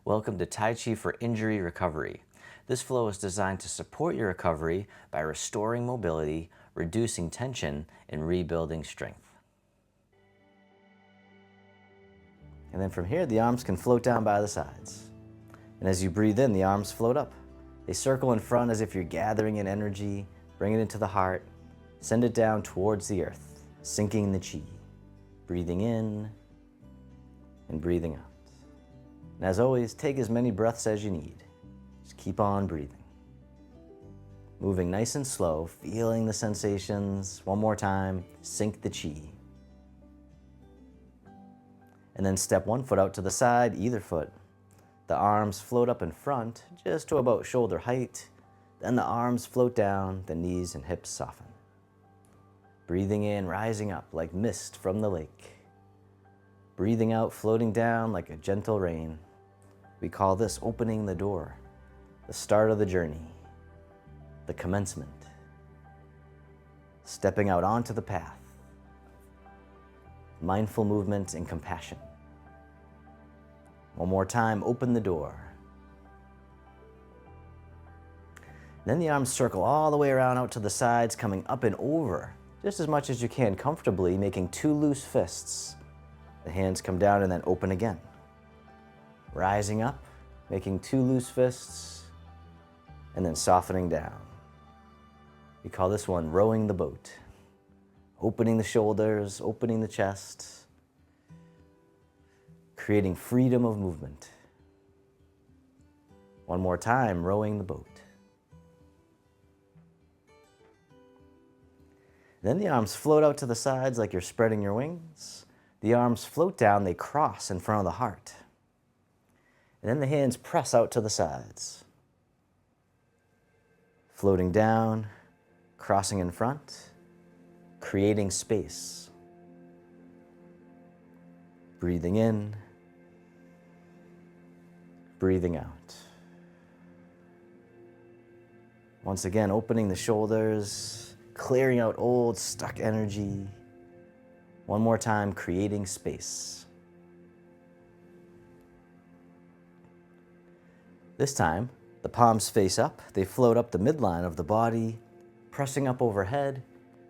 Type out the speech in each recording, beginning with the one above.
Welcome to Tai Chi for Injury Recovery. This flow is designed to support your recovery by restoring mobility, reducing tension, and rebuilding strength. And then from here, the arms can float down by the sides. And as you breathe in, the arms float up. They circle in front as if you're gathering in energy, bring it into the heart, send it down towards the earth, sinking the chi. Breathing in and breathing out. And as always, take as many breaths as you need. Just keep on breathing. Moving nice and slow, feeling the sensations. One more time, sink the chi. And then step one foot out to the side, either foot. The arms float up in front, just to about shoulder height. Then the arms float down, the knees and hips soften. Breathing in, rising up like mist from the lake. Breathing out, floating down like a gentle rain. We call this opening the door, the start of the journey, the commencement. Stepping out onto the path. Mindful movement and compassion. One more time, open the door. Then the arms circle all the way around out to the sides, coming up and over, just as much as you can comfortably, making two loose fists. The hands come down and then open again. Rising up, making two loose fists, and then softening down. We call this one rowing the boat. Opening the shoulders, opening the chest, creating freedom of movement. One more time, rowing the boat. Then the arms float out to the sides like you're spreading your wings. The arms float down, they cross in front of the heart. And then the hands press out to the sides. Floating down, crossing in front, creating space. Breathing in, breathing out. Once again, opening the shoulders, clearing out old, stuck energy. One more time, creating space. This time, the palms face up. They float up the midline of the body, pressing up overhead,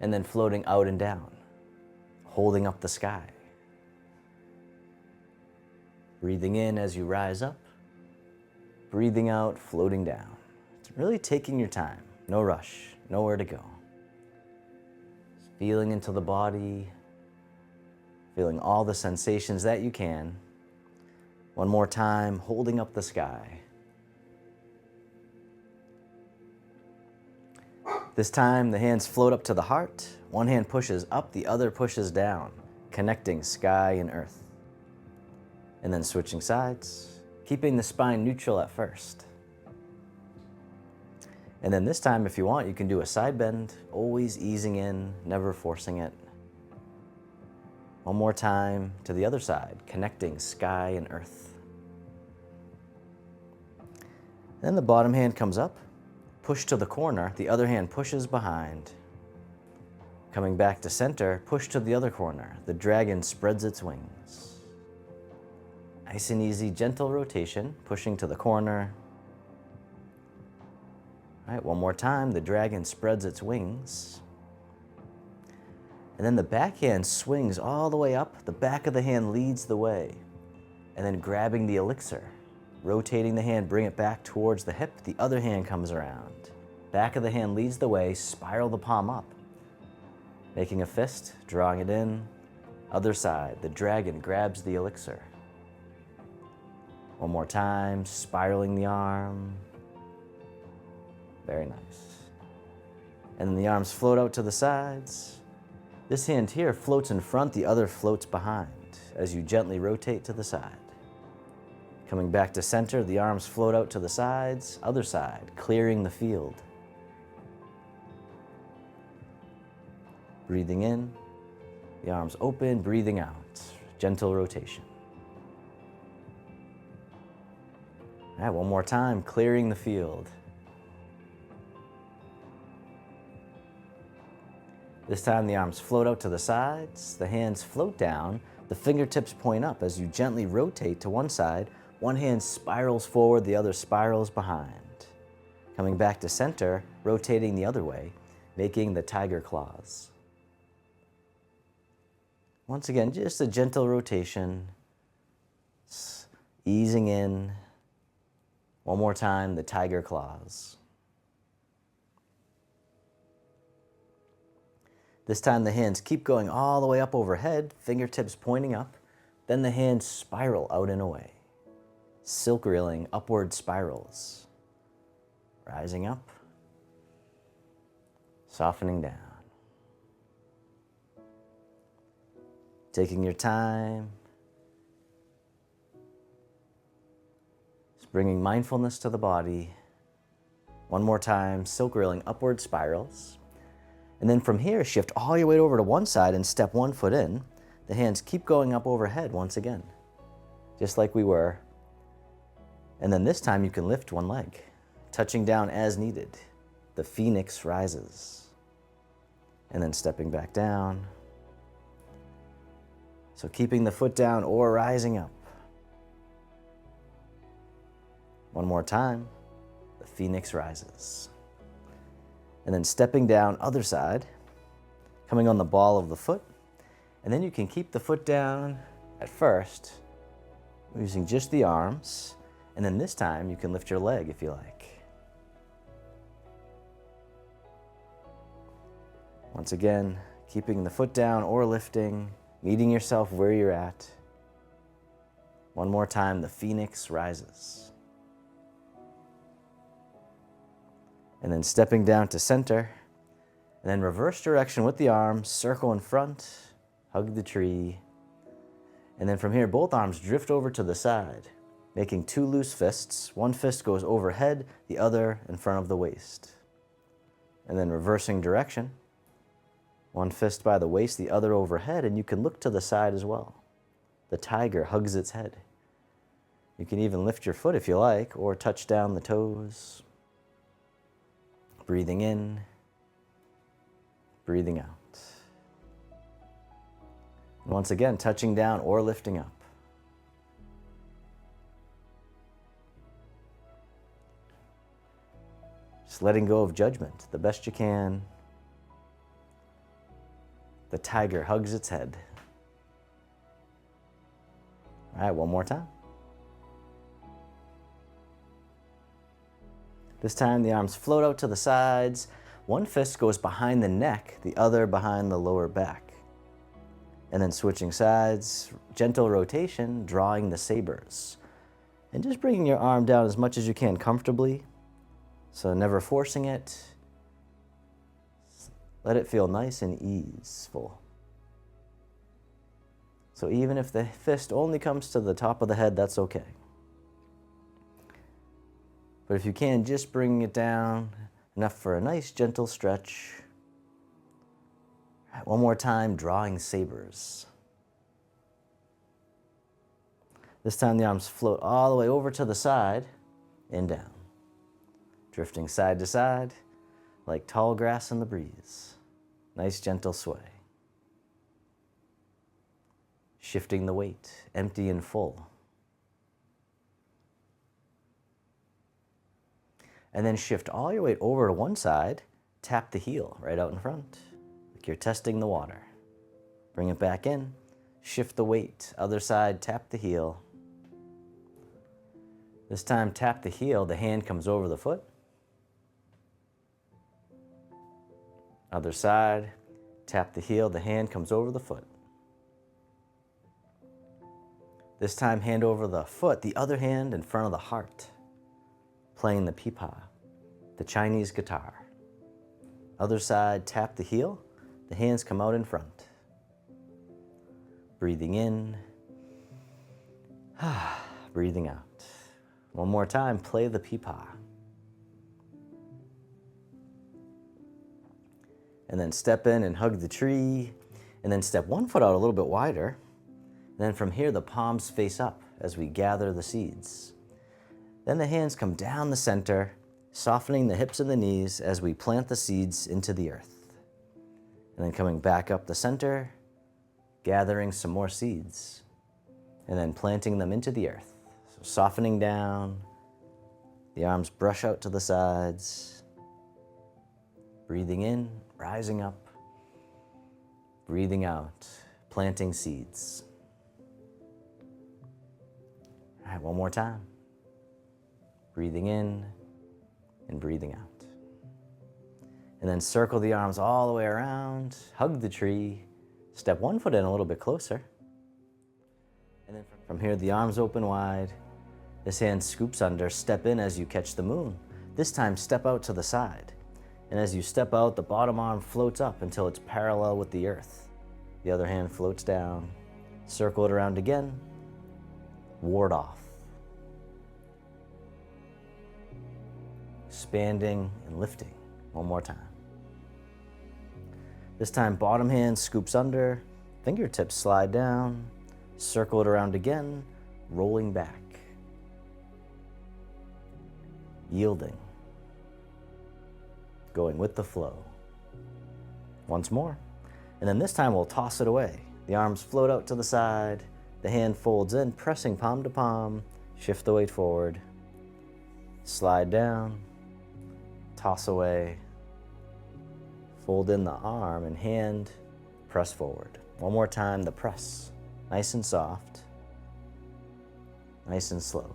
and then floating out and down, holding up the sky. Breathing in as you rise up, breathing out, floating down. It's really taking your time, no rush, nowhere to go. Just feeling into the body, feeling all the sensations that you can. One more time, holding up the sky. This time, the hands float up to the heart. One hand pushes up, the other pushes down, connecting sky and earth. And then switching sides, keeping the spine neutral at first. And then this time, if you want, you can do a side bend, always easing in, never forcing it. One more time to the other side, connecting sky and earth. Then the bottom hand comes up. Push to the corner, the other hand pushes behind. Coming back to center, push to the other corner. The dragon spreads its wings. Nice and easy, gentle rotation, pushing to the corner. All right, one more time, the dragon spreads its wings. And then the back hand swings all the way up, the back of the hand leads the way. And then grabbing the elixir. Rotating the hand, bring it back towards the hip. The other hand comes around. Back of the hand leads the way, spiral the palm up. Making a fist, drawing it in. Other side, the dragon grabs the elixir. One more time, spiraling the arm. Very nice. And then the arms float out to the sides. This hand here floats in front, the other floats behind as you gently rotate to the side. Coming back to center, the arms float out to the sides, other side, clearing the field. Breathing in, the arms open, breathing out, gentle rotation. All right, one more time, clearing the field. This time the arms float out to the sides, the hands float down, the fingertips point up as you gently rotate to one side, One hand spirals forward, the other spirals behind. Coming back to center, rotating the other way, making the tiger claws. Once again, just a gentle rotation, easing in. One more time, the tiger claws. This time the hands keep going all the way up overhead, fingertips pointing up. Then the hands spiral out and away. Silk reeling upward spirals. Rising up, softening down. Taking your time. Just bringing mindfulness to the body. One more time, silk reeling upward spirals. And then from here, shift all your weight over to one side and step one foot in. The hands keep going up overhead once again, just like we were. And then this time you can lift one leg, touching down as needed. The phoenix rises. And then stepping back down. So keeping the foot down or rising up. One more time, the phoenix rises. And then stepping down, other side, coming on the ball of the foot. And then you can keep the foot down at first, using just the arms. And then this time you can lift your leg if you like. Once again, keeping the foot down or lifting, meeting yourself where you're at. One more time, the phoenix rises. And then stepping down to center, and then reverse direction with the arms, circle in front, hug the tree. And then from here, both arms drift over to the side, making two loose fists. One fist goes overhead, the other in front of the waist. And then reversing direction. One fist by the waist, the other overhead, and you can look to the side as well. The tiger hugs its head. You can even lift your foot if you like, or touch down the toes. Breathing in, breathing out. And once again, touching down or lifting up. Just letting go of judgment the best you can. The tiger hugs its head. All right, one more time. This time the arms float out to the sides. One fist goes behind the neck, the other behind the lower back. And then switching sides, gentle rotation, drawing the sabers. And just bringing your arm down as much as you can comfortably. So never forcing it. Let it feel nice and easeful. So even if the fist only comes to the top of the head, that's okay. But if you can, just bring it down, enough for a nice gentle stretch. All right, one more time, drawing sabers. This time the arms float all the way over to the side and down. Drifting side to side like tall grass in the breeze. Nice gentle sway. Shifting the weight, empty and full. And then shift all your weight over to one side, tap the heel right out in front, like you're testing the water. Bring it back in, shift the weight, other side, tap the heel. This time tap the heel, the hand comes over the foot. Other side, tap the heel, the hand comes over the foot. This time hand over the foot, the other hand in front of the heart, playing the pipa, the Chinese guitar. Other side, tap the heel, the hands come out in front. Breathing in, breathing out. One more time, play the pipa. And then step in and hug the tree, and then step one foot out a little bit wider. And then from here, the palms face up as we gather the seeds. Then the hands come down the center, softening the hips and the knees as we plant the seeds into the earth. And then coming back up the center, gathering some more seeds, and then planting them into the earth. So softening down. The arms brush out to the sides. Breathing in, rising up. Breathing out, planting seeds. All right, one more time. Breathing in and breathing out. And then circle the arms all the way around, hug the tree, step one foot in a little bit closer. And then from here, the arms open wide. This hand scoops under, step in as you catch the moon. This time, step out to the side. And as you step out, the bottom arm floats up until it's parallel with the earth. The other hand floats down, circle it around again, ward off. Expanding and lifting. One more time. This time, bottom hand scoops under, fingertips slide down, circle it around again, rolling back. Yielding. Going with the flow. Once more. And then this time we'll toss it away. The arms float out to the side, the hand folds in, pressing palm to palm, shift the weight forward, slide down, toss away, fold in the arm and hand, press forward. One more time, the press. Nice and soft, nice and slow.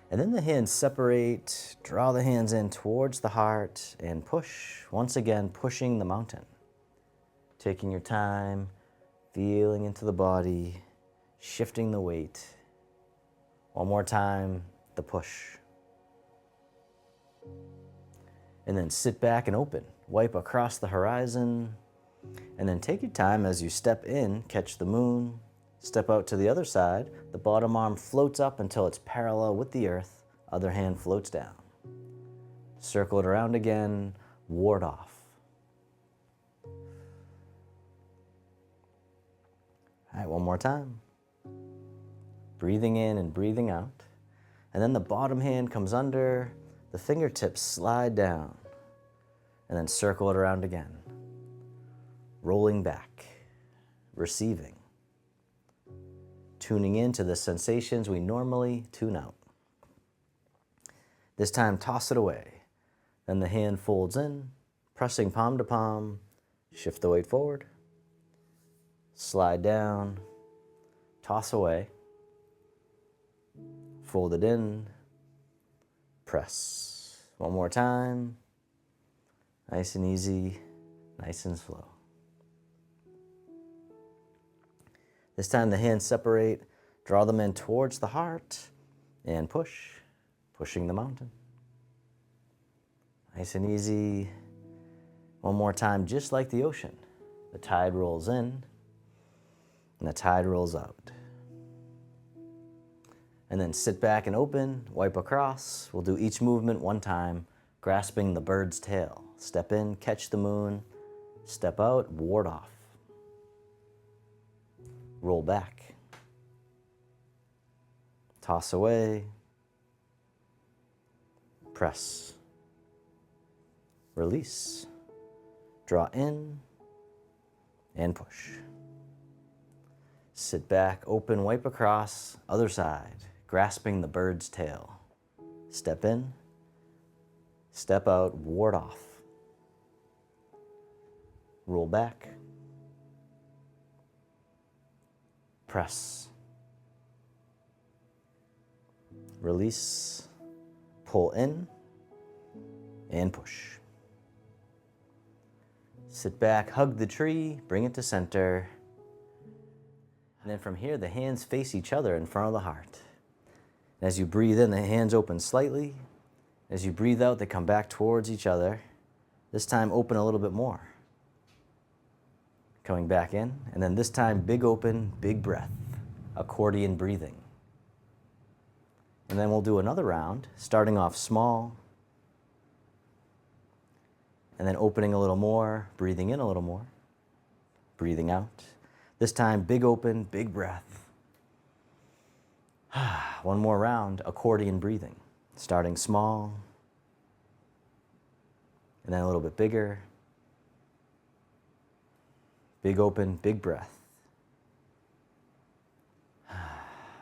And then the hands separate, draw the hands in towards the heart and push, once again pushing the mountain. Taking your time, feeling into the body, shifting the weight. One more time, the push. And then sit back and open. Wipe across the horizon. And then take your time as you step in, catch the moon. Step out to the other side. The bottom arm floats up until it's parallel with the earth. Other hand floats down. Circle it around again. Ward off. All right, one more time. Breathing in and breathing out. And then the bottom hand comes under. The fingertips slide down. And then circle it around again. Rolling back. Receiving. Tuning into the sensations we normally tune out. This time, toss it away. Then the hand folds in, pressing palm to palm, shift the weight forward, slide down, toss away, fold it in, press. One more time, nice and easy, nice and slow. This time the hands separate, draw them in towards the heart, and push, pushing the mountain. Nice and easy. One more time, just like the ocean. The tide rolls in, and the tide rolls out. And then sit back and open, wipe across. We'll do each movement one time, grasping the bird's tail. Step in, catch the moon, step out, ward off. Roll back. Toss away. Press. Release. Draw in and push. Sit back, open, wipe across, other side, grasping the bird's tail. Step in, step out, ward off. Roll back. Press. Release. Pull in and push. Sit back, hug the tree, bring it to center. And then from here, the hands face each other in front of the heart. And as you breathe in, the hands open slightly. As you breathe out, they come back towards each other. This time, open a little bit more. Coming back in, and then this time, big open, big breath, accordion breathing. And then we'll do another round, starting off small, and then opening a little more, breathing in a little more, breathing out. This time, big open, big breath. One more round, accordion breathing, starting small, and then a little bit bigger. Big open, big breath.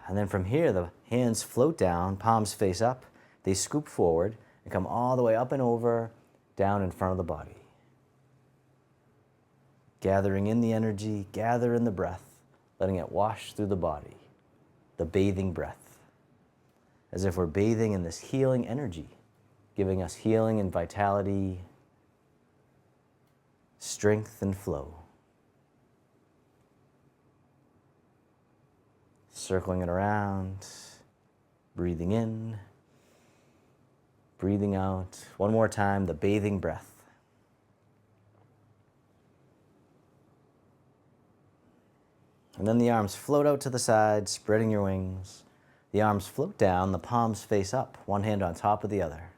And then from here, the hands float down, palms face up. They scoop forward and come all the way up and over, down in front of the body. Gathering in the energy, gather in the breath, letting it wash through the body. The bathing breath. As if we're bathing in this healing energy, giving us healing and vitality, strength and flow. Circling it around, breathing in, breathing out. One more time, the bathing breath. And then the arms float out to the side, spreading your wings. The arms float down, the palms face up, one hand on top of the other.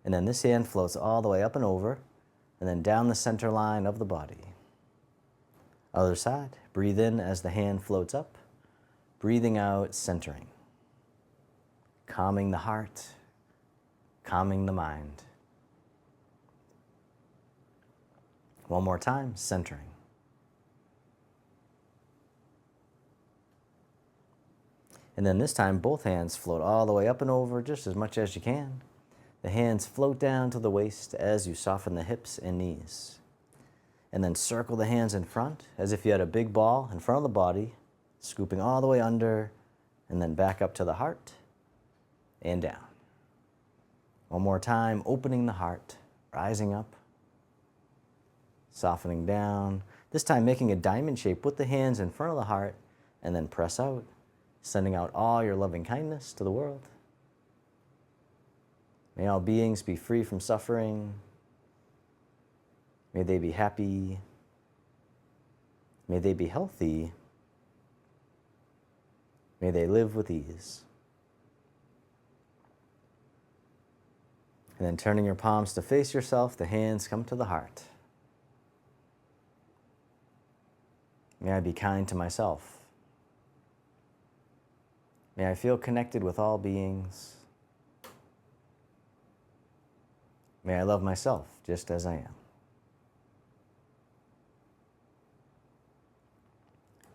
And then this hand floats all the way up and over, and then down the center line of the body. Other side, breathe in as the hand floats up, breathing out, centering. Calming the heart, calming the mind. One more time, centering. And then this time, both hands float all the way up and over just as much as you can. The hands float down to the waist as you soften the hips and knees. And then circle the hands in front as if you had a big ball in front of the body, scooping all the way under, and then back up to the heart and down. One more time, opening the heart, rising up, softening down. This time making a diamond shape with the hands in front of the heart, and then press out, sending out all your loving kindness to the world. May all beings be free from suffering. May they be happy. May they be healthy. May they live with ease. And then turning your palms to face yourself, the hands come to the heart. May I be kind to myself. May I feel connected with all beings. May I love myself just as I am.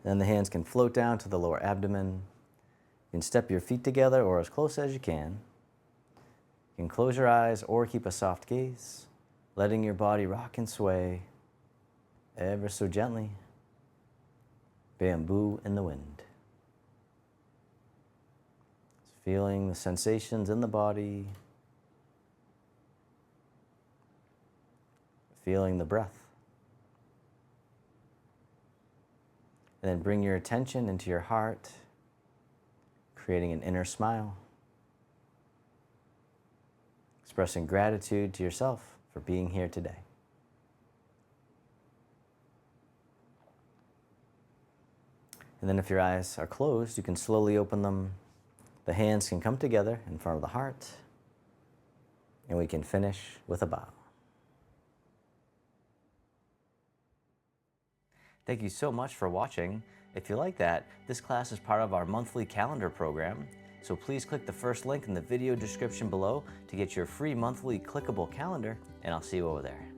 Then the hands can float down to the lower abdomen. You can step your feet together or as close as you can. You can close your eyes or keep a soft gaze, letting your body rock and sway ever so gently. Bamboo in the wind. Feeling the sensations in the body. Feeling the breath. And then bring your attention into your heart, creating an inner smile. Expressing gratitude to yourself for being here today. And then if your eyes are closed, you can slowly open them. The hands can come together in front of the heart, and we can finish with a bow. Thank you so much for watching. If you like that, this class is part of our monthly calendar program, so please click the first link in the video description below to get your free monthly clickable calendar, and I'll see you over there.